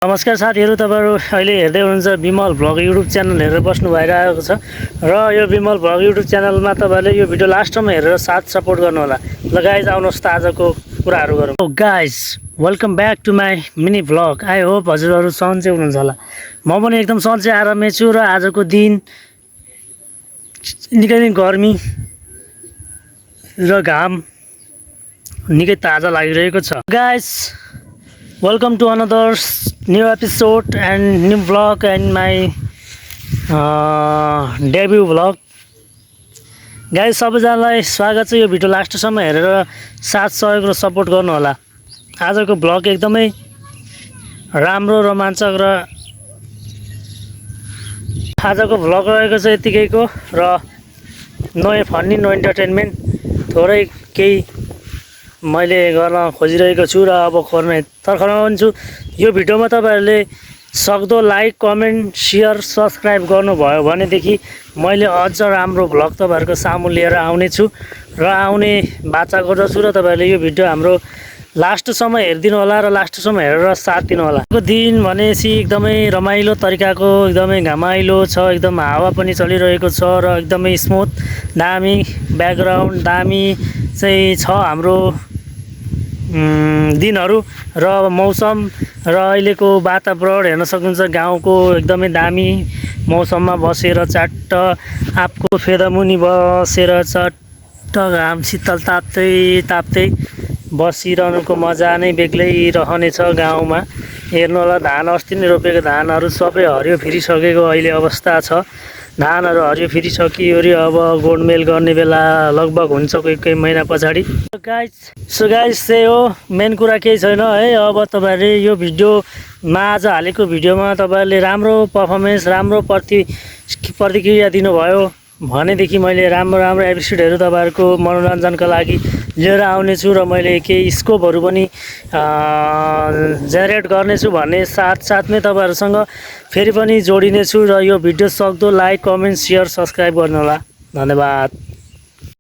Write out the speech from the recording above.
नमस्कार साथीहरू, तपाईहरु अहिले हेर्दै हुनुहुन्छ विमल भ्लग युट्युब च्यानल हेरेर बस्नु भइरहेको छ र यो विमल भ्लग युट्युब च्यानलमा तपाईहरुले यो भिडियो लास्टसम्म हेरेर साथ सपोर्ट गर्नु होला। ल गाइज, आउनुहोस् त आजको कुराहरू गरौँ। Oh guys, welcome back to my mini vlog. I hope हजुरहरू सन्चै हुनुहुन्छ होला। म पनि एकदम सन्चै आरामै छु र आजको दिन निकै नै गर्मी र घाम निकै ताजा लागिरहेको छ। Guys, welcome to another new episode and new vlog and my debut vlog. Guys, सबैजनालाई स्वागत छ। यो भिडियो लास्टसम्म हेरेर साथ सहयोग र सपोर्ट गर्नु होला। आजको भ्लग एकदमै राम्रो, रोमाञ्चक र आजको भ्लग रहेको छ यतिकैको र नो फन्नी, नो इन्टरटेनमेन्ट, थोरै केही मैले गर्न खोजिरहेको छु र अब तर्खरमा पनि छु। यो भिडियोमा तपाईँहरूले सक्दो लाइक, कमेन्ट, सेयर, सब्सक्राइब गर्नुभयो भनेदेखि मैले अझ राम्रो भ्लग तपाईँहरूको सामु लिएर आउने छु र आउने बाचा गर्दछु र तपाईँहरूले यो भिडियो हाम्रो लास्टसम्म हेरिदिनु होला र लास्टसम्म हेरेर साथ दिनु होला। यो दिन भनेपछि एकदमै रमाइलो तरिकाको, एकदमै घमाइलो छ, एकदम हावा पनि चलिरहेको छ र एकदमै स्मुथ, दामी ब्याकग्राउन्ड, दामी चाहिँ छ हाम्रो दिनहरू र मौसम र अहिलेको वातावरण हेर्न सक्नुहुन्छ। गाउँको एकदमै दामी मौसममा बसेर चट्ट आँपको फेदामुनि बसेर चट्ट घाम शीतल ताप्दै बसिरहनुको मजा नै बेग्लै रहनेछ। गाउँमा हेर्नु होला, धान अस्ति नै रोपेको धानहरू सबै हरियो फिरिसकेको अहिले अवस्था छ। धानहरू हरियो फिरिसकियो, अब गोडमेल गर्ने बेला लगभग हुन्छ कोही महिना पछाडि। सो गाइज चाहिँ हो, मेन कुरा केही छैन है। अब तपाईँहरूले यो भिडियोमा, आज हालेको भिडियोमा तपाईँहरूले राम्रो पर्फर्मेन्स, राम्रो प्रतिक्रिया दिनुभयो भनेदेखि मैले राम्रो एपिसोडहरू तपाईँहरूको मनोरञ्जनका लागि लिएर आउनेछु र मैले केही स्कोपहरू पनि जेनेरेट गर्नेछु भन्ने साथसाथमै तपाईँहरूसँग फेरि पनि जोडिनेछु र यो भिडियो सक्दो लाइक, कमेन्ट, सेयर, सब्सक्राइब गर्नुहोला। धन्यवाद।